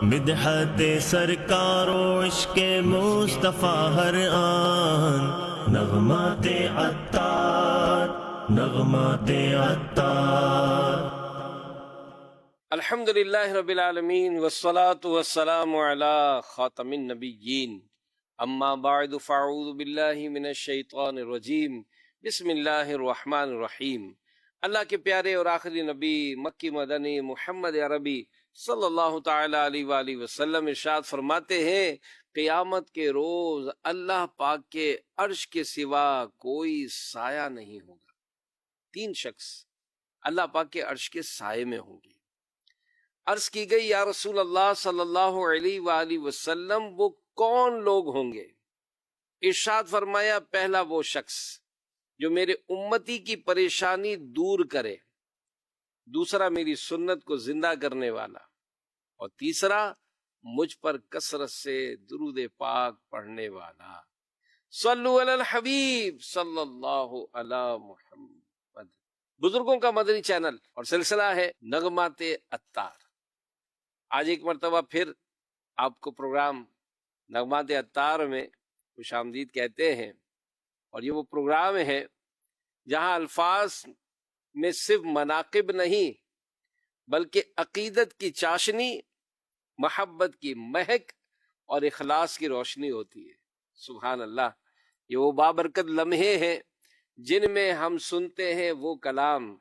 مدحت سرکار و عشق مصطفیٰ ہر آن، نغمات عطار، نغمات عطار۔ الحمد للہ رب العالمین والصلاة والسلام علی خاتم النبیین، اما بعد فاعوذ باللہ من الشیطان الرجیم، بسم اللہ الرحمن الرحیم۔ اللہ کے پیارے اور آخری نبی مکی مدنی محمد عربی صلی اللہ تعالی علیہ وآلہ وسلم ارشاد فرماتے ہیں، قیامت کے روز اللہ پاک کے عرش کے سوا کوئی سایہ نہیں ہوگا۔ تین شخص اللہ پاک کے عرش کے سائے میں ہوں گے۔ عرض کی گئی یا رسول اللہ صلی اللہ علیہ وآلہ وسلم وہ کون لوگ ہوں گے؟ ارشاد فرمایا، پہلا وہ شخص جو میرے امتی کی پریشانی دور کرے، دوسرا میری سنت کو زندہ کرنے والا، اور تیسرا مجھ پر کثرت سے درود پاک پڑھنے والا۔ صلو علی الحبیب صلی اللہ علی محمد۔ بزرگوں کا مدنی چینل اور سلسلہ ہے نغمات عطار۔ آج ایک مرتبہ پھر آپ کو پروگرام نغمات عطار میں خوش آمدید کہتے ہیں، اور یہ وہ پروگرام ہے جہاں الفاظ میں صرف مناقب نہیں بلکہ عقیدت کی چاشنی، محبت کی مہک اور اخلاص کی روشنی ہوتی ہے۔ سبحان اللہ، یہ وہ بابرکت لمحے ہیں جن میں ہم سنتے ہیں وہ کلام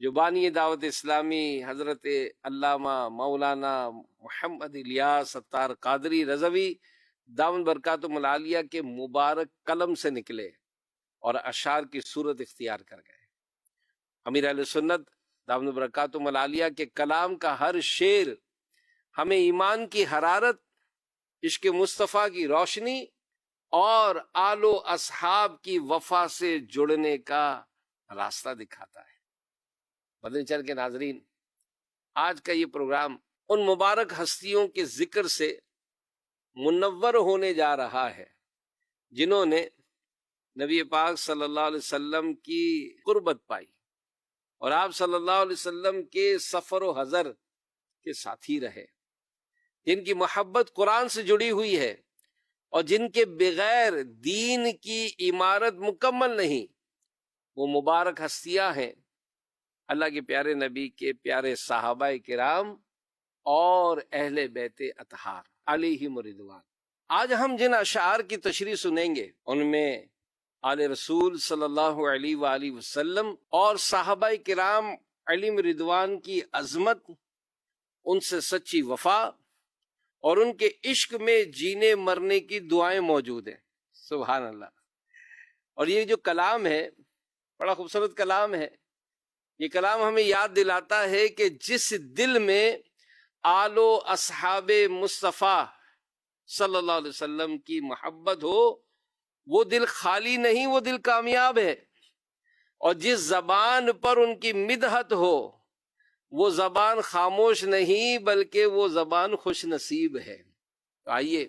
جو بانی دعوت اسلامی حضرت علامہ مولانا محمد الیاس ستار قادری رضوی دامن برکاتہم العالیہ کے مبارک قلم سے نکلے اور اشعار کی صورت اختیار کر گئے۔ امیر اہل سنت دامن برکاتہم العالیہ کے کلام کا ہر شعر ہمیں ایمان کی حرارت، عشق مصطفیٰ کی روشنی اور آل و اصحاب کی وفا سے جڑنے کا راستہ دکھاتا ہے۔ مدنی چینل کے ناظرین، آج کا یہ پروگرام ان مبارک ہستیوں کے ذکر سے منور ہونے جا رہا ہے جنہوں نے نبی پاک صلی اللہ علیہ وسلم کی قربت پائی اور آپ صلی اللہ علیہ وسلم کے سفر و حضر کے ساتھی رہے، جن کی محبت قرآن سے جڑی ہوئی ہے اور جن کے بغیر دین کی عمارت مکمل نہیں۔ وہ مبارک ہستیاں ہیں اللہ کے پیارے نبی کے پیارے صحابہ کرام اور اہل بیت اطہار علیہم رضوان۔ آج ہم جن اشعار کی تشریح سنیں گے ان میں آل رسول صلی اللہ علیہ وآلہ وسلم اور صحابہ کرام علیہم رضوان کی عظمت، ان سے سچی وفا اور ان کے عشق میں جینے مرنے کی دعائیں موجود ہیں۔ سبحان اللہ۔ اور یہ جو کلام ہے بڑا خوبصورت کلام ہے۔ یہ کلام ہمیں یاد دلاتا ہے کہ جس دل میں آل و اصحاب مصطفیٰ صلی اللہ علیہ وسلم کی محبت ہو وہ دل خالی نہیں، وہ دل کامیاب ہے، اور جس زبان پر ان کی مدحت ہو وہ زبان خاموش نہیں بلکہ وہ زبان خوش نصیب ہے۔ تو آئیے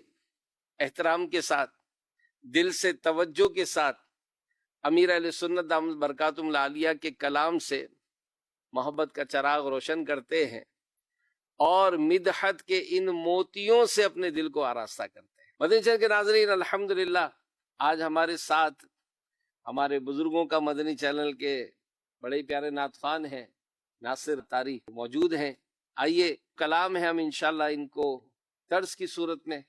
احترام کے ساتھ، دل سے توجہ کے ساتھ امیر اہل سنت دامت برکاتہم العالیہ کے کلام سے محبت کا چراغ روشن کرتے ہیں اور مدحت کے ان موتیوں سے اپنے دل کو آراستہ کرتے ہیں۔ مدنی چینل کے ناظرین، الحمدللہ آج ہمارے ساتھ ہمارے بزرگوں کا مدنی چینل کے بڑے پیارے نعت خوان ہیں، ناصر طاری موجود ہیں۔ آئیے کلام ہے، ہم انشاءاللہ ان کو طرز کی صورت میں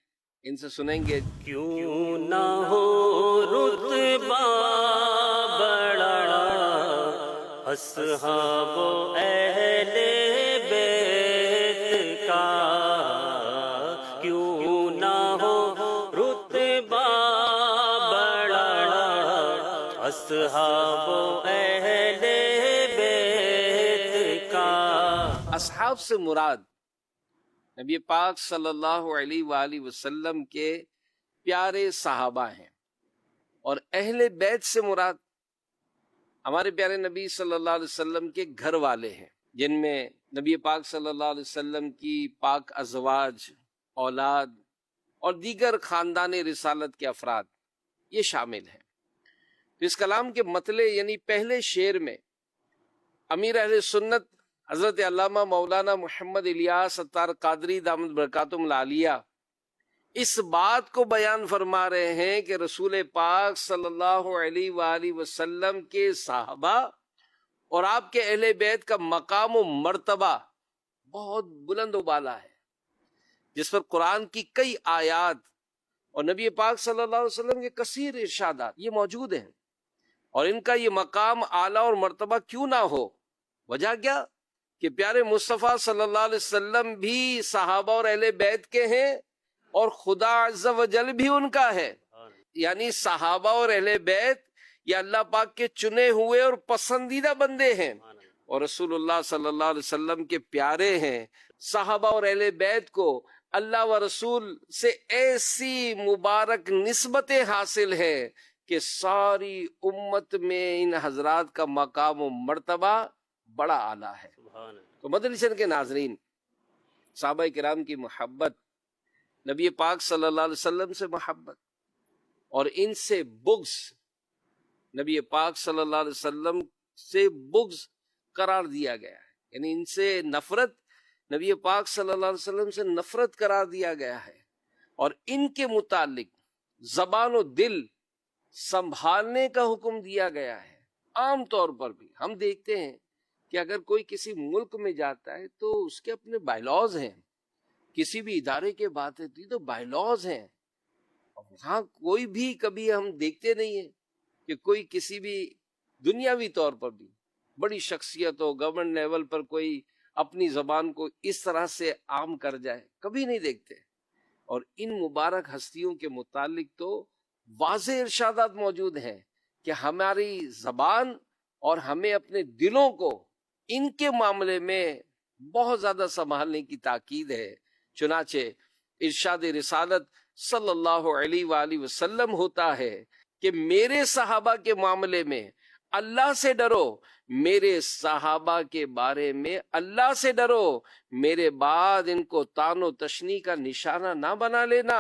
ان سے سنیں گے۔ کیوں نہ ہو رتبہ بڑا اصحاب و اہل بیت کا، کیوں نہ ہو رتبہ بڑا اصحاب و اہل بیت کا۔ اصحاب سے مراد نبی پاک صلی اللہ علیہ وآلہ وسلم کے پیارے صحابہ ہیں، اور اہل بیت سے مراد ہمارے پیارے نبی صلی اللہ علیہ وسلم کے گھر والے ہیں، جن میں نبی پاک صلی اللہ علیہ وسلم کی پاک ازواج، اولاد اور دیگر خاندان رسالت کے افراد یہ شامل ہیں۔ تو اس کلام کے مطلع یعنی پہلے شعر میں امیر اہل سنت حضرت علامہ مولانا محمد الیاس اتار قادری دامت برکاتہم العالیہ اس بات کو بیان فرما رہے ہیں کہ رسول پاک صلی اللہ علیہ وآلہ وسلم کے صحابہ اور آپ کے اہل بیت کا مقام و مرتبہ بہت بلند و بالا ہے، جس پر قرآن کی کئی آیات اور نبی پاک صلی اللہ علیہ وسلم کے کثیر ارشادات یہ موجود ہیں، اور ان کا یہ مقام اعلیٰ اور مرتبہ کیوں نہ ہو؟ وجہ کیا کہ پیارے مصطفیٰ صلی اللہ علیہ وسلم بھی صحابہ اور اہل بیت کے ہیں، اور خدا عز و جل بھی ان کا ہے، یعنی صحابہ اور اہل بیت یہ اللہ پاک کے چنے ہوئے اور پسندیدہ بندے ہیں، اور رسول اللہ صلی اللہ علیہ وسلم کے پیارے ہیں۔ صحابہ اور اہل بیت کو اللہ و رسول سے ایسی مبارک نسبتیں حاصل ہے کہ ساری امت میں ان حضرات کا مقام و مرتبہ بڑا اعلیٰ ہے۔ تو مدنی چینل کے ناظرین، صحابہ کرام کی محبت، نبی پاک صلی اللہ علیہ وسلم سے محبت اور ان سے بغض، نبی پاک صلی اللہ علیہ وسلم سے بغض قرار دیا گیا ہے، یعنی ان سے نفرت، نبی پاک صلی اللہ علیہ وسلم سے نفرت قرار دیا گیا ہے، اور ان کے متعلق زبان و دل سنبھالنے کا حکم دیا گیا ہے۔ عام طور پر بھی ہم دیکھتے ہیں کہ اگر کوئی کسی ملک میں جاتا ہے تو اس کے اپنے بائی لاز ہیں، کسی بھی ادارے کے بات ہوتی تو بائی لاز ہیں، وہاں کوئی بھی کبھی ہم دیکھتے نہیں ہیں کہ کوئی کسی بھی دنیاوی طور پر بھی بڑی شخصیت ہو، گورنمنٹ لیول پر کوئی اپنی زبان کو اس طرح سے عام کر جائے، کبھی نہیں دیکھتے۔ اور ان مبارک ہستیوں کے متعلق تو واضح ارشادات موجود ہیں کہ ہماری زبان اور ہمیں اپنے دلوں کو ان کے معاملے میں بہت زیادہ سنبھالنے کی تاکید ہے۔ چنانچہ ارشاد رسالت صلی اللہ علیہ وآلہ وسلم ہوتا ہے کہ میرے صحابہ کے معاملے میں اللہ سے ڈرو، میرے صحابہ کے بارے میں اللہ سے ڈرو، میرے بعد ان کو تان و تشنی کا نشانہ نہ بنا لینا۔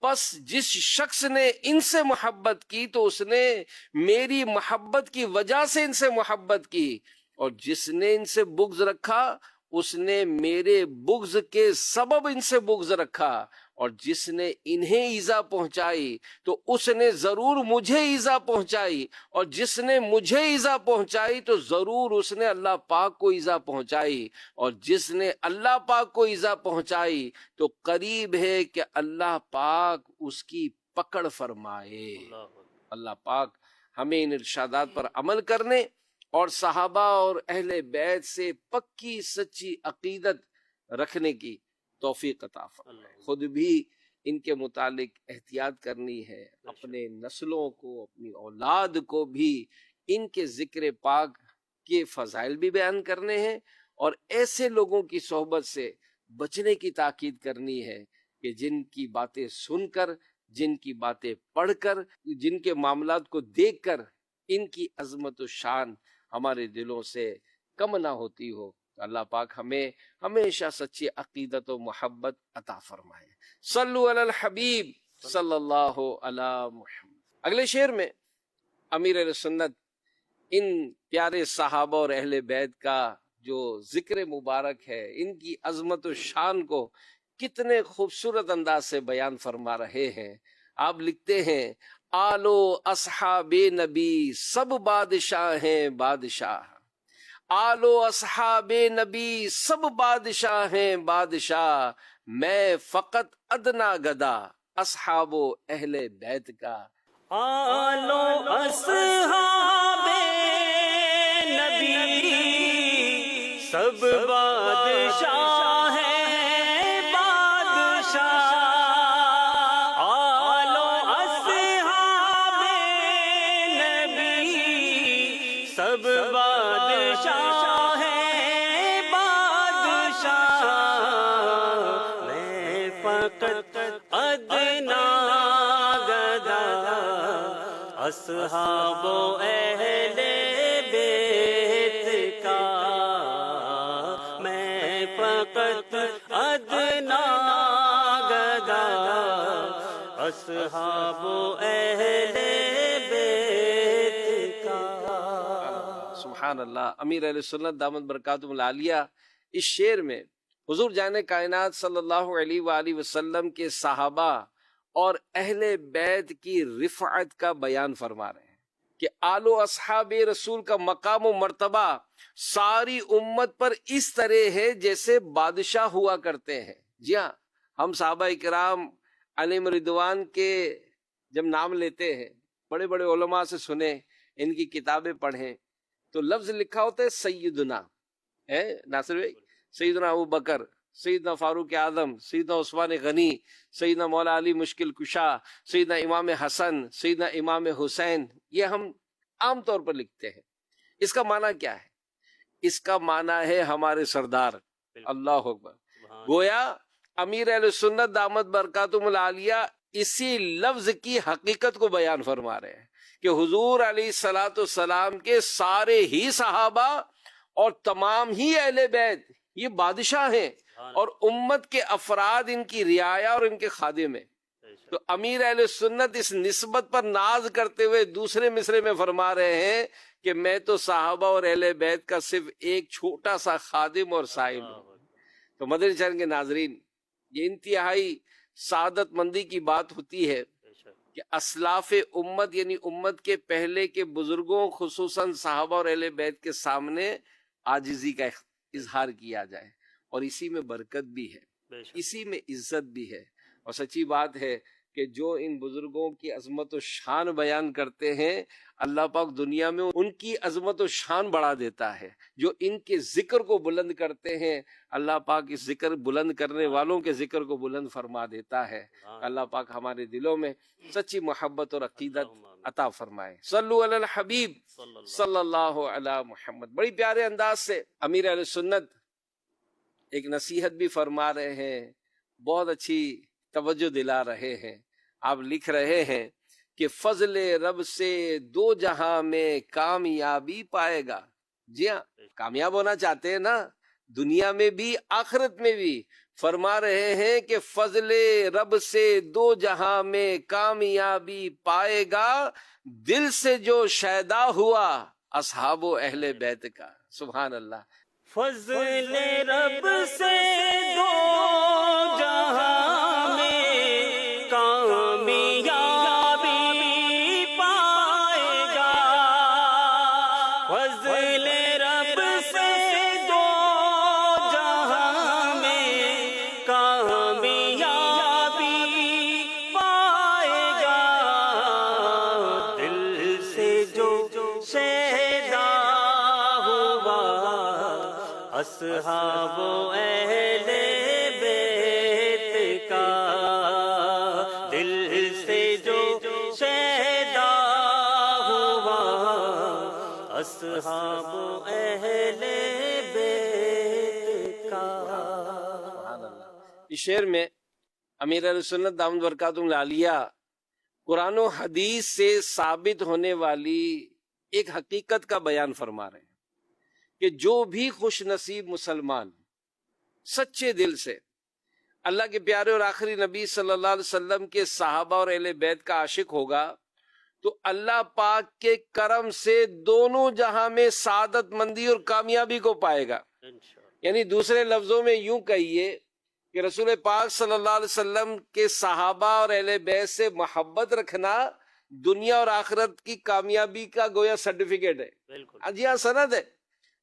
پس جس شخص نے ان سے محبت کی تو اس نے میری محبت کی وجہ سے ان سے محبت کی، اور جس نے ان سے بغض رکھا اس نے میرے بغض کے سبب ان سے بغض رکھا، اور جس نے انہیں ایذا پہنچائی تو اس نے ضرور مجھے ایذا پہنچائی، اور جس نے مجھے ایذا پہنچائی تو ضرور اس نے اللہ پاک کو ایذا پہنچائی، اور جس نے اللہ پاک کو ایذا پہنچائی تو قریب ہے کہ اللہ پاک اس کی پکڑ فرمائے۔ اللہ پاک ہمیں ان ارشادات پر عمل کرنے اور صحابہ اور اہل بیت سے پکی سچی عقیدت رکھنے کی توفیق عطا فرمائے۔ خود بھی ان کے متعلق احتیاط کرنی ہے، اپنے نسلوں کو، اپنی اولاد کو بھی ان کے ذکر پاک کے فضائل بھی بیان کرنے ہیں، اور ایسے لوگوں کی صحبت سے بچنے کی تاکید کرنی ہے کہ جن کی باتیں سن کر، جن کی باتیں پڑھ کر، جن کے معاملات کو دیکھ کر ان کی عظمت و شان ہمارے دلوں سے کم نہ ہوتی ہو۔ اللہ پاک ہمیں ہمیشہ سچی عقیدت و محبت عطا فرمائے۔ صلو علی الحبیب صلی اللہ علی محمد۔ اگلے شعر میں امیر اہل سنت ان پیارے صحابہ اور اہل بیت کا جو ذکر مبارک ہے، ان کی عظمت و شان کو کتنے خوبصورت انداز سے بیان فرما رہے ہیں۔ آپ لکھتے ہیں، آل و اصحاب نبی سب بادشاہ ہیں بادشاہ، آل و اصحاب نبی سب بادشاہ ہیں بادشاہ، میں فقط ادنا گدا اصحاب و اہل بیت کا۔ آل و اصحاب نبی سب بادشاہ ہیں بادشاہ، آل و اصحاب نبی سب بادشاہ ہیں بادشاہ، میں فقط ادنا گدا اصحاب و اہل بیت کا، میں فقط ادنا گدا اصحاب و اہل بیت کا۔ سبحان سبحان اللہ. امیر اہل سنت دامت برکاتہم العالیہ اس شعر میں حضور جان کائنات صلی اللہ علیہ وآلہ وسلم کے صحابہ اور اہل بیت کی رفعت کا بیان فرما رہے ہیں کہ آل و اصحاب رسول کا مقام و مرتبہ ساری امت پر اس طرح ہے جیسے بادشاہ ہوا کرتے ہیں. جی ہاں، ہم صحابہ کرام علیہم رضوان کے جب نام لیتے ہیں، بڑے بڑے علماء سے سنیں، ان کی کتابیں پڑھیں، تو لفظ لکھا ہوتا ہے سیدنا، ہے ناصر بھائی، سیدنا ابو بکر، سیدنا فاروق اعظم، سیدنا عثمان غنی، سیدنا مولا علی مشکل کشا، سیدنا امام حسن، سیدنا امام حسین. یہ ہم عام طور پر لکھتے ہیں. اس کا معنی کیا ہے؟ اس کا معنی ہے ہمارے سردار. اللہ اکبر. گویا امیر اہل سنت دامت برکاتہم العالیہ اسی لفظ کی حقیقت کو بیان فرما رہے ہیں کہ حضور علیہ الصلوۃ والسلام کے سارے ہی صحابہ اور تمام ہی اہل بیت یہ بادشاہ ہیں اور امت کے افراد ان کی رعایا اور ان کے خادم ہیں. تو امیر اہل سنت اس نسبت پر ناز کرتے ہوئے دوسرے مصرے میں فرما رہے ہیں کہ میں تو صحابہ اور اہل بیت کا صرف ایک چھوٹا سا خادم اور سائل ہوں. تو مدنی چینل کے ناظرین، یہ انتہائی سعادت مندی کی بات ہوتی ہے کہ اسلاف امت یعنی امت کے پہلے کے بزرگوں خصوصاً صحابہ اور اہل بیت کے سامنے عاجزی کا اظہار کیا جائے، اور اسی میں برکت بھی ہے، اسی میں عزت بھی ہے. اور سچی بات ہے کہ جو ان بزرگوں کی عظمت و شان بیان کرتے ہیں، اللہ پاک دنیا میں ان کی عظمت و شان بڑھا دیتا ہے. جو ان کے ذکر کو بلند کرتے ہیں، اللہ پاک اس ذکر بلند کرنے والوں کے ذکر کو بلند فرما دیتا ہے. اللہ پاک ہمارے دلوں میں سچی محبت اور عقیدت عطا فرمائے. صلو علی الحبیب صلی اللہ علی محمد. بڑی پیارے انداز سے امیر اہل سنت ایک نصیحت بھی فرما رہے ہیں، بہت اچھی توجہ دلا رہے ہیں. آپ لکھ رہے ہیں کہ فضل رب سے دو جہاں میں کامیابی پائے گا. جی ہاں، کامیاب ہونا چاہتے ہیں نا، دنیا میں بھی آخرت میں بھی. فرما رہے ہیں کہ فضل رب سے دو جہاں میں کامیابی پائے گا، دل سے جو شیدا ہوا اصحاب و اہل بیت کا. سبحان اللہ. فضل رب سے دو جہاں میں کامیابی پائے گا. فضل رب سے دو جہاں میں کامیابی پائے گا. دل سے جو شیدا ہوا اصحاب و اہل بیت کا. دل سے جو شیدا ہوا اصحاب و اہل بیت کا. اس شعر میں امیر اہل سنت دامت برکاتہم العالیہ قرآن و حدیث سے ثابت ہونے والی ایک حقیقت کا بیان فرما رہے ہیں کہ جو بھی خوش نصیب مسلمان سچے دل سے اللہ کے پیارے اور آخری نبی صلی اللہ علیہ وسلم کے صحابہ اور اہل بیت کا عاشق ہوگا تو اللہ پاک کے کرم سے دونوں جہاں میں سعادت مندی اور کامیابی کو پائے گا. یعنی دوسرے لفظوں میں یوں کہیے کہ رسول پاک صلی اللہ علیہ وسلم کے صحابہ اور اہل بیت سے محبت رکھنا دنیا اور آخرت کی کامیابی کا گویا سرٹیفکیٹ ہے. جی ہاں، سند ہے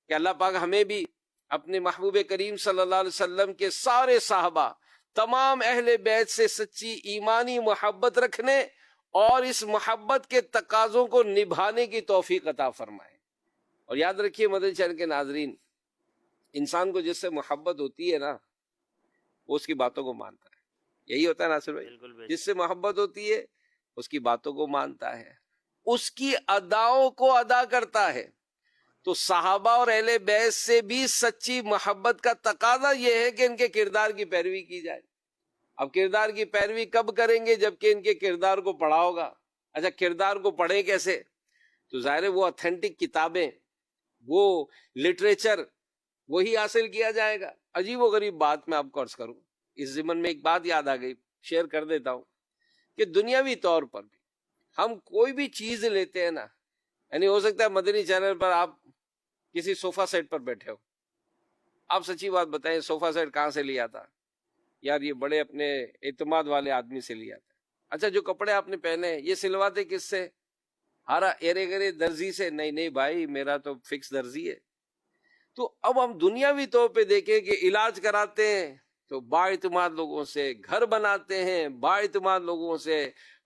کہ اللہ پاک ہمیں بھی اپنے محبوب کریم صلی اللہ علیہ وسلم کے سارے صحابہ تمام اہل بیت سے سچی ایمانی محبت رکھنے اور اس محبت کے تقاضوں کو نبھانے کی توفیق عطا فرمائے. اور یاد رکھیے مدنی چینل کے ناظرین، انسان کو جس سے محبت ہوتی ہے نا وہ اس کی باتوں کو مانتا ہے. یہی ہوتا ہے ناصر بھائی، جس سے محبت ہوتی ہے اس کی باتوں کو مانتا ہے، اس کی اداؤں کو ادا کرتا ہے. تو صحابہ اور اہل بیت سے بھی سچی محبت کا تقاضا یہ ہے کہ ان کے کردار کی پیروی کی جائے. اب کردار کی پیروی کب کریں گے؟ جبکہ ان کے کردار کو پڑھا ہوگا. اچھا، کردار کو پڑھیں کیسے؟ تو ظاہر ہے وہ اتھینٹک کتابیں، وہ لٹریچر وہی حاصل کیا جائے گا. عجیب و غریب بات میں آپ کو عرض کروں، اس ضمن میں ایک بات یاد آ گئی، شیئر کر دیتا ہوں کہ دنیاوی طور پر بھی ہم کوئی بھی چیز لیتے ہیں نا، یعنی ہو سکتا ہے مدنی چینل پر آپ کسی صوفہ سیٹ پر بیٹھے ہو، آپ سچی بات بتائیں صوفہ سیٹ کہاں سے لیا تھا؟ یار یہ بڑے اپنے اعتماد والے آدمی سے لیا تھا۔ اچھا جو کپڑے آپ نے پہنے یہ سلواتے کس سے؟ ہارا ایرے گرے درزی سے؟ نہیں نہیں بھائی، میرا تو فکس درزی ہے۔ تو اب ہم دنیاوی طور پہ دیکھیں کہ علاج کراتے ہیں تو با اعتماد لوگوں سے، گھر بناتے ہیں با اعتماد لوگوں سے،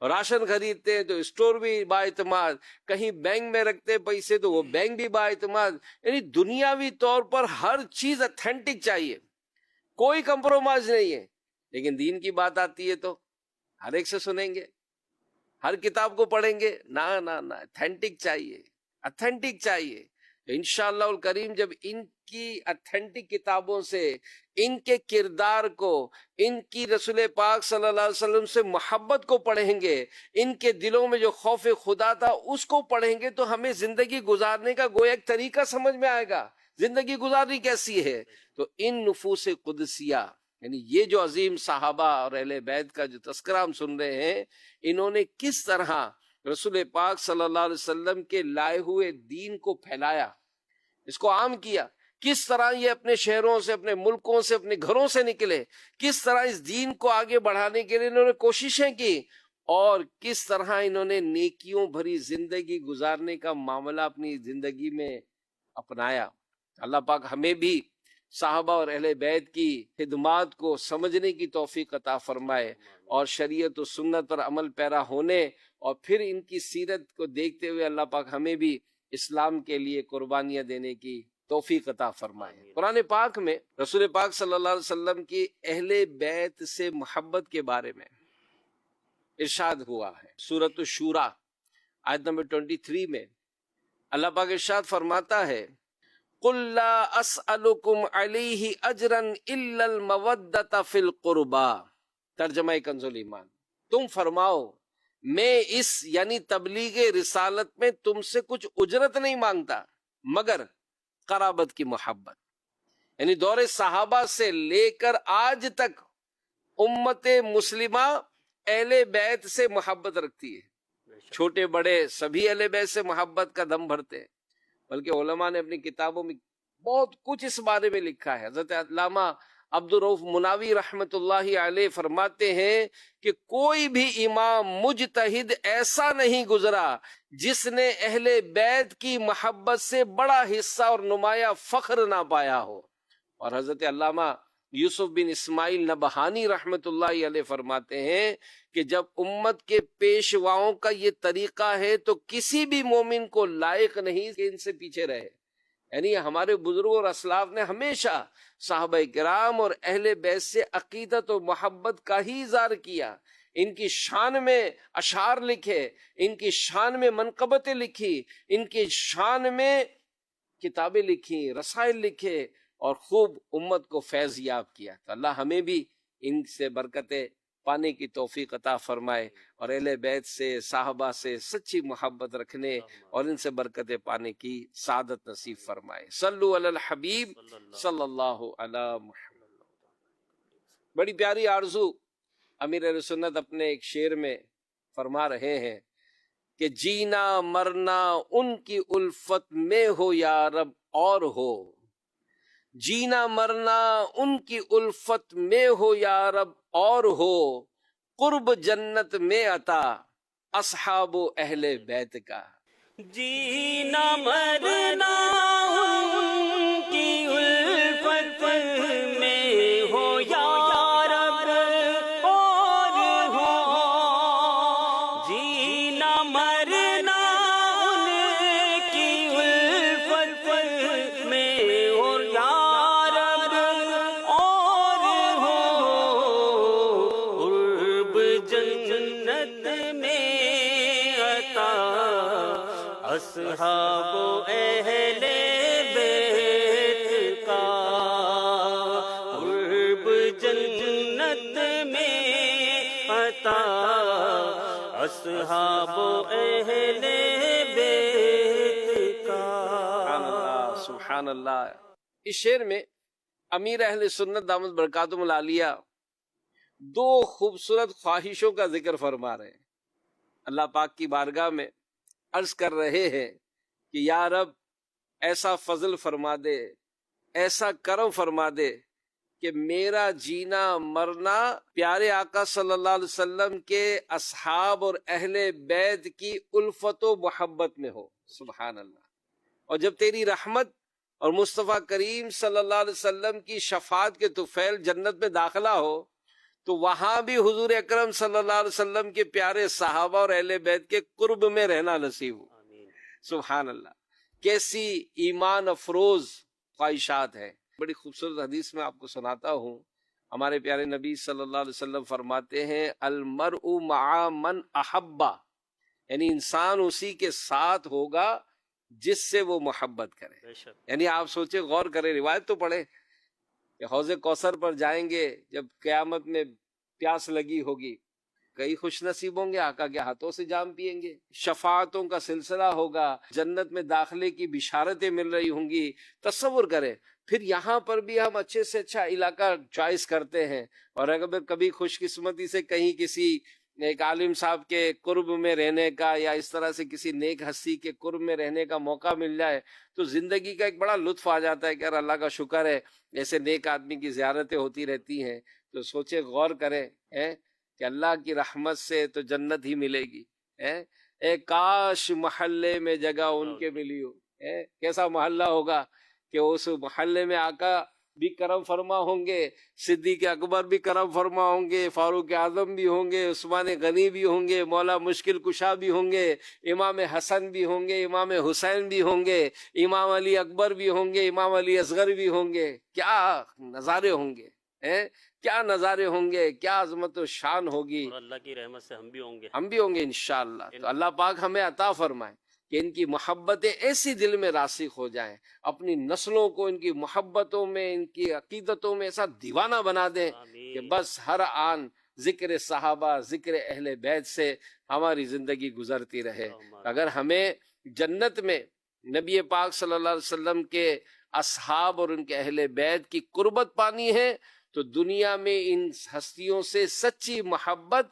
راشن خریدتے ہیں تو اسٹور بھی با اعتماد، کہیں بینک میں رکھتے پیسے تو وہ بینک بھی با اعتماد۔ یعنی دنیاوی طور پر ہر چیز اتھینٹک چاہیے، کوئی کمپرومائز نہیں ہے۔ لیکن دین کی بات آتی ہے تو ہر ایک سے سنیں گے، ہر کتاب کو پڑھیں گے، نہ نہ نہ، اتھینٹک چاہیے، اتھینٹک چاہیے۔ تو انشاءاللہ الکریم جب ان کی اتھینٹک کتابوں سے ان کے کردار کو، ان کی رسول پاک صلی اللہ علیہ وسلم سے محبت کو پڑھیں گے، ان کے دلوں میں جو خوف خدا تھا اس کو پڑھیں گے، تو ہمیں زندگی گزارنے کا گویا ایک طریقہ سمجھ میں آئے گا، زندگی گزارنی کیسی ہے۔ تو ان نفوس قدسیہ، یعنی یہ جو عظیم صحابہ اور اہل بیت کا جو تذکرہ ہم سن رہے ہیں، انہوں نے کس طرح رسول پاک صلی اللہ علیہ وسلم کے لائے ہوئے دین کو پھیلایا، اس کو عام کیا، کس طرح یہ اپنے شہروں سے، اپنے ملکوں سے، اپنے گھروں سے نکلے، کس طرح اس دین کو آگے بڑھانے کے لیے انہوں نے کوششیں کی، اور کس طرح انہوں نے نیکیوں بھری زندگی گزارنے کا معاملہ اپنی زندگی میں اپنایا۔ اللہ پاک ہمیں بھی صحابہ اور اہل بیت کی خدمات کو سمجھنے کی توفیق عطا فرمائے، اور شریعت و سنت پر عمل پیرا ہونے اور پھر ان کی سیرت کو دیکھتے ہوئے اللہ پاک ہمیں بھی اسلام کے لیے قربانیاں دینے کی توفیق عطا فرمائے۔ قرآن پاک میں رسول پاک صلی اللہ علیہ وسلم کی اہل بیت سے محبت کے بارے میں ارشاد ہوا ہے۔ سورۃ الشورى آیت نمبر 23 میں اللہ پاک ارشاد فرماتا ہے، قُلْ لَا أَسْأَلُكُمْ عَلَيْهِ أَجْرًا إِلَّا الْمَوَدَّةَ فِي الْقُرْبَى۔ ترجمہ کنز ایمان، تم فرماؤ میں اس یعنی تبلیغ رسالت میں تم سے کچھ اجرت نہیں مانگتا مگر قرابت کی محبت۔ یعنی دور صحابہ سے لے کر آج تک امت مسلمہ اہل بیت سے محبت رکھتی ہے، چھوٹے بڑے سبھی اہل بیت سے محبت کا دم بھرتے ہیں، بلکہ علماء نے اپنی کتابوں میں بہت کچھ اس بارے میں لکھا ہے۔ حضرت علامہ عبدالرؤف مناوی رحمت اللہ علیہ فرماتے ہیں کہ کوئی بھی امام مجتہد ایسا نہیں گزرا جس نے اہل بیت کی محبت سے بڑا حصہ اور نمایاں فخر نہ پایا ہو۔ اور حضرت علامہ یوسف بن اسماعیل نبہانی رحمت اللہ علیہ فرماتے ہیں کہ جب امت کے پیشواؤں کا یہ طریقہ ہے تو کسی بھی مومن کو لائق نہیں کہ ان سے پیچھے رہے۔ یعنی ہمارے بزرگوں اور اسلاف نے ہمیشہ صحابہ کرام اور اہل بیت سے عقیدت و محبت کا ہی اظہار کیا، ان کی شان میں اشعار لکھے، ان کی شان میں منقبتیں لکھی، ان کی شان میں کتابیں لکھی، رسائل لکھے، اور خوب امت کو فیض یاب کیا۔ تو اللہ ہمیں بھی ان سے برکتیں پانے کی توفیق عطا فرمائے، اور اہل بیت سے، صحابہ سے سچی محبت رکھنے اور ان سے برکتیں پانے کی سعادت نصیب فرمائے۔ صلو علی الحبیب صلی اللہ علی محمد۔ بڑی پیاری آرزو امیر اہل سنت اپنے ایک شعر میں فرما رہے ہیں کہ جینا مرنا ان کی الفت میں ہو یا رب اور ہو، جینا مرنا ان کی الفت میں ہو یا رب اور ہو، قرب جنت میں عطا اصحاب و اہل بیت کا۔ جینا مرنا ان کی الفت میں ہو یا رب اور ہو، جینا مرنا ان کی الفت میں ہو یا رب اور ہو، قرب جنت میں عطا اصحاب و اہل بیت کا، قرب جنت میں عطا اصحاب و اہل بیت کا۔ سبحان اللہ، سبحان اللہ۔ اس شعر میں امیر اہل سنت دامت برکاتہم العالیہ دو خوبصورت خواہشوں کا ذکر فرما رہے ہیں۔ اللہ پاک کی بارگاہ میں عرض کر رہے ہیں کہ یا رب ایسا فضل فرما دے، ایسا کرم فرما دے کہ میرا جینا مرنا پیارے آقا صلی اللہ علیہ وسلم کے اصحاب اور اہل بیت کی الفت و محبت میں ہو۔ سبحان اللہ۔ اور جب تیری رحمت اور مصطفیٰ کریم صلی اللہ علیہ وسلم کی شفاعت کے طفیل جنت میں داخلہ ہو تو وہاں بھی حضور اکرم صلی اللہ علیہ وسلم کے پیارے صحابہ اور اہل بیت کے قرب میں رہنا نصیب ہو۔ سبحان اللہ، کیسی ایمان افروز خواہشات ہے۔ بڑی خوبصورت حدیث میں آپ کو سناتا ہوں، ہمارے پیارے نبی صلی اللہ علیہ وسلم فرماتے ہیں المرء مع من احبا، یعنی انسان اسی کے ساتھ ہوگا جس سے وہ محبت کرے۔ یعنی آپ سوچیں، غور کریں، روایت تو پڑھیں کہ حوض کوثر پر جائیں گے جب قیامت میں پیاس لگی ہوگی، کئی خوش نصیب ہوں گے آقا کے ہاتھوں سے جام پیئیں گے، شفاعتوں کا سلسلہ ہوگا، جنت میں داخلے کی بشارتیں مل رہی ہوں گی۔ تصور کریں، پھر یہاں پر بھی ہم اچھے سے اچھا علاقہ چوائس کرتے ہیں، اور اگر کبھی خوش قسمتی سے کہیں کسی ایک عالم صاحب کے قرب میں رہنے کا یا اس طرح سے کسی نیک ہستی کے قرب میں رہنے کا موقع مل جائے تو زندگی کا ایک بڑا لطف آ جاتا ہے کہ یار اللہ کا شکر ہے ایسے نیک آدمی کی زیارتیں ہوتی رہتی ہیں۔ تو سوچے، غور کریں کہ اللہ کی رحمت سے تو جنت ہی ملے گی۔ اے کاش محلے میں جگہ ان کے ملی ہو۔ کیسا محلہ ہوگا کہ اس محلے میں آقا بھی کرم فرما ہوں گے، صدیق اکبر بھی کرم فرما ہوں گے، فاروق اعظم بھی ہوں گے، عثمان غنی بھی ہوں گے، مولا مشکل کشا بھی ہوں گے، امام حسن بھی ہوں گے، امام حسین بھی ہوں گے، امام علی اکبر بھی ہوں گے، امام علی اصغر بھی ہوں گے۔ کیا نظارے ہوں گے، کیا نظارے ہوں گے، کیا عظمت و شان ہوگی۔ اور اللہ کی رحمت سے ہم بھی ہوں گے، ہم بھی ہوں گے انشاءاللہ۔ تو اللہ پاک ہمیں عطا فرمائے کہ ان کی محبتیں ایسی دل میں راسخ ہو جائیں، اپنی نسلوں کو ان کی محبتوں میں، ان کی عقیدتوں میں ایسا دیوانہ بنا دیں کہ بس ہر آن ذکر صحابہ، ذکر اہل بیت سے ہماری زندگی گزرتی رہے۔ اگر ہمیں جنت میں نبی پاک صلی اللہ علیہ وسلم کے اصحاب اور ان کے اہل بیت کی قربت پانی ہے تو دنیا میں ان ہستیوں سے سچی محبت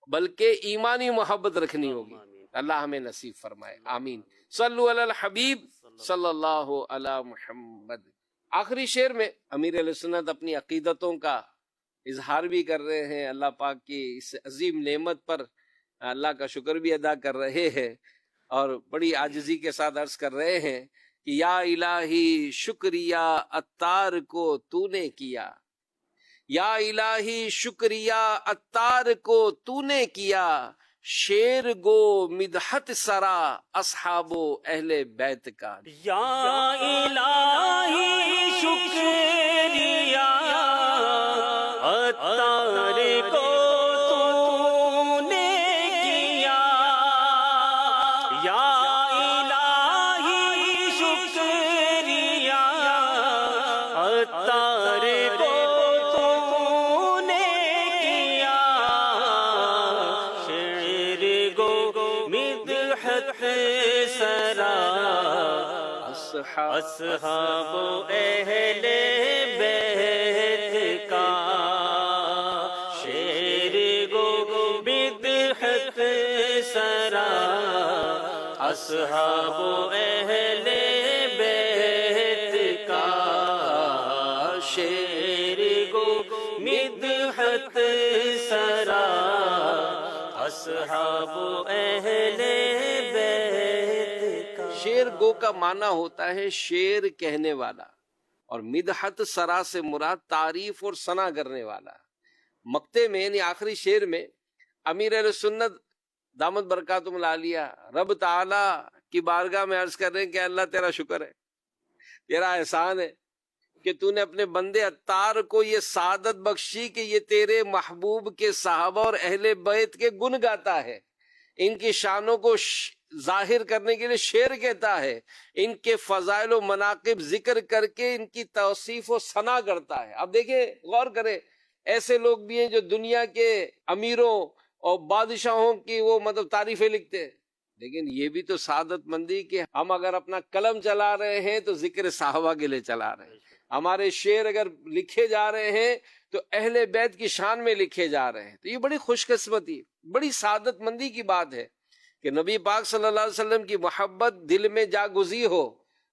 بلکہ ایمانی محبت رکھنی ہوگی۔ اللہ ہمیں نصیب فرمائے، آمین۔ صلو علی الحبیب صلی اللہ علی محمد۔ آخری شعر میں امیر علیہ سنت اپنی عقیدتوں کا اظہار بھی کر رہے ہیں، اللہ پاک کی اس عظیم نعمت پر اللہ کا شکر بھی ادا کر رہے ہیں، اور بڑی عاجزی کے ساتھ عرض کر رہے ہیں کہ یا الہی شکریہ عطار کو تو نے کیا، یا الہی شکریہ عطار کو تو نے کیا، شیر گو مدحت سرا اصحاب و اہل بیت کا۔ یا الہی شکریہ عطار کو تو نے کیا، یا الہی شکریہ عطار کو تو نے کیا، شیر گو مدحت سرا اصحاب و اہل بیت کا، شیر گو مدحت سرا اصحاب و اہل بیت کا، شیر گو مدحت سرا اصحاب و اہل بیت کا۔ شیر گو کا معنی ہوتا ہے شیر کہنے والا، اور مدحت سرا سے مراد تعریف اور ثنا کرنے والا۔ مقطع میں یعنی آخری شعر میں امیر اہل سنت دامت برکاتہم العالیہ رب تعالی کی بارگاہ میں عرض کر رہے ہیں کہ اللہ تیرا شکر ہے، تیرا احسان ہے کہ تو نے اپنے بندے عطار کو یہ سعادت بخشی کہ یہ تیرے محبوب کے صحابہ اور اہل بیت کے گن گاتا ہے، ان کی شانوں کو ظاہر کرنے کے لیے شعر کہتا ہے، ان کے فضائل و مناقب ذکر کر کے ان کی توصیف و ثنا کرتا ہے۔ اب دیکھیں، غور کریں، ایسے لوگ بھی ہیں جو دنیا کے امیروں اور بادشاہوں کی وہ تعریفیں لکھتے ہیں، لیکن یہ بھی تو سعادت مندی کہ ہم اگر اپنا قلم چلا رہے ہیں تو ذکر صحابہ کے لیے چلا رہے ہیں، ہمارے شعر اگر لکھے جا رہے ہیں تو اہل بیت کی شان میں لکھے جا رہے ہیں۔ تو یہ بڑی خوش قسمتی، بڑی سعادت مندی کی بات ہے کہ نبی پاک صلی اللہ علیہ وسلم کی محبت دل میں جاگزی ہو،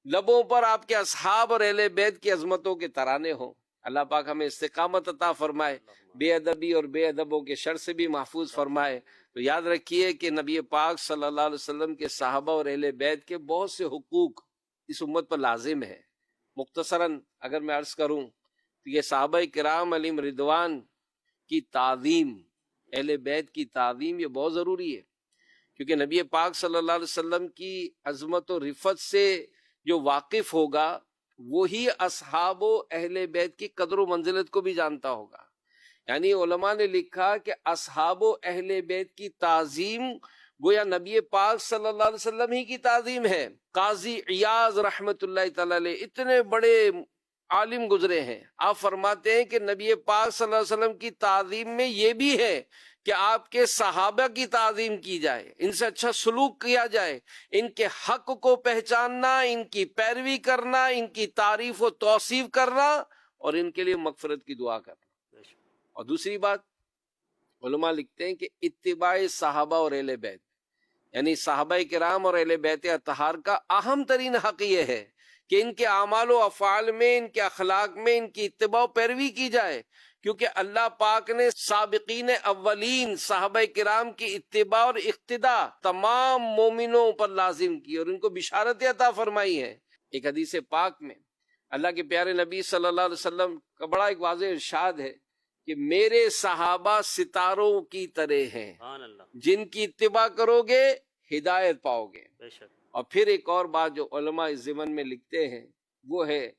لبوں پر آپ کے اصحاب اور اہل بیت کی عظمتوں کے ترانے ہوں۔ اللہ پاک ہمیں استقامت عطا فرمائے، بے ادبی اور بے ادبوں کے شر سے بھی محفوظ فرمائے۔ تو یاد رکھیے کہ نبی پاک صلی اللہ علیہ وسلم کے صحابہ اور اہل بیت کے بہت سے حقوق اس امت پر لازم ہے۔ مختصراً اگر میں عرض کروں تو یہ صحابہ کرام علیہم رضوان کی تعظیم، اہل بیت کی تعظیم، یہ بہت ضروری ہے، کیونکہ نبی پاک صلی اللہ علیہ وسلم کی عظمت و رفعت سے جو واقف ہوگا وہی اصحاب و اہل بیت کی قدر و منزلت کو بھی جانتا ہوگا۔ یعنی علماء نے لکھا کہ اصحاب و اہل بیت کی تعظیم گویا نبی پاک صلی اللہ علیہ وسلم ہی کی تعظیم ہے۔ قاضی عیاض رحمت اللہ تعالی علیہ اتنے بڑے عالم گزرے ہیں، آپ فرماتے ہیں کہ نبی پاک صلی اللہ علیہ وسلم کی تعظیم میں یہ بھی ہے کہ آپ کے صحابہ کی تعظیم کی جائے، ان سے اچھا سلوک کیا جائے، ان کے حق کو پہچاننا، ان کی پیروی کرنا، ان کی تعریف و توصیف کرنا اور ان کے لیے مغفرت کی دعا کرنا۔ اور دوسری بات علماء لکھتے ہیں کہ اتباع صحابہ اور اہل بیت، یعنی صحابہ کرام اور اہل بیت اطہار کا اہم ترین حق یہ ہے کہ ان کے اعمال و افعال میں، ان کے اخلاق میں ان کی اتباع و پیروی کی جائے، کیونکہ اللہ پاک نے سابقین اولین صحابہ کرام کی اتباع اور اقتداء تمام مومنوں پر لازم کی اور ان کو بشارت عطا فرمائی ہے۔ ایک حدیث پاک میں اللہ کے پیارے نبی صلی اللہ علیہ وسلم کا بڑا ایک واضح ارشاد ہے کہ میرے صحابہ ستاروں کی طرح ہیں، جن کی اتباع کرو گے ہدایت پاؤ گے۔ اور پھر ایک اور بات جو علماء اس ضمن میں لکھتے ہیں وہ ہے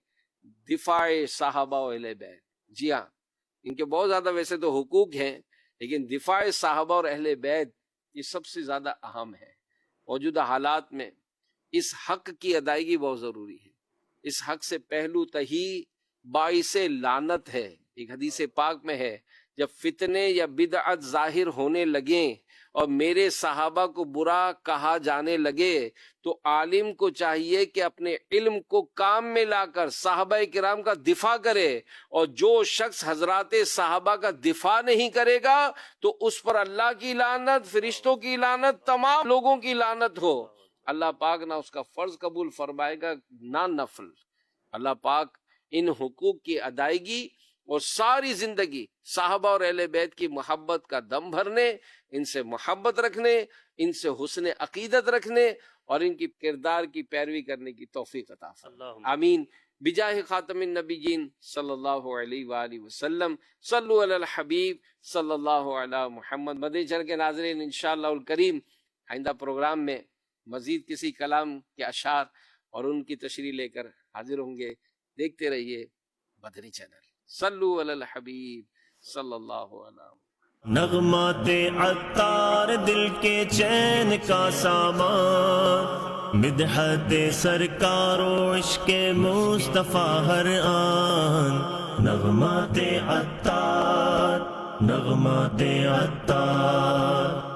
دفاع صحابہ و اہل بیت۔ جی ہاں، ان کے بہت زیادہ ویسے تو حقوق ہیں، لیکن دفاع صحابہ اور اہل بیت یہ سب سے زیادہ اہم ہے۔ موجودہ حالات میں اس حق کی ادائیگی بہت ضروری ہے۔ اس حق سے پہلو تہی باعث لعنت ہے۔ ایک حدیث پاک میں ہے جب فتنے یا بدعت ظاہر ہونے لگیں اور میرے صحابہ کو برا کہا جانے لگے تو عالم کو چاہیے کہ اپنے علم کو کام میں لا کر صحابہ کرام کا دفاع کرے، اور جو شخص حضرات صحابہ کا دفاع نہیں کرے گا تو اس پر اللہ کی لعنت، فرشتوں کی لعنت، تمام لوگوں کی لعنت ہو۔ اللہ پاک نہ اس کا فرض قبول فرمائے گا نہ نفل۔ اللہ پاک ان حقوق کی ادائیگی اور ساری زندگی صحابہ اور اہل بیت کی محبت کا دم بھرنے، ان سے محبت رکھنے، ان سے حسن عقیدت رکھنے اور ان کی کردار کی پیروی کرنے کی توفیق عطا فرمائے۔ آمین بجاہ خاتم النبیین صلی اللہ علیہ وآلہ وسلم۔ صلو علی الحبیب صلی اللہ علی محمد۔ مدنی چینل کے ناظرین، انشاءاللہ الکریم آئندہ پروگرام میں مزید کسی کلام کے اشعار اور ان کی تشریح لے کر حاضر ہوں گے۔ دیکھتے رہیے مدنی چینل۔ صلو علی الحبیب صلی اللہ علیہ وسلم۔ نغمات عطار دل کے چین کا سامان، مدحت سرکار و عشق مصطفیٰ ہر آن۔ نغمات عطار، نغمات عطار۔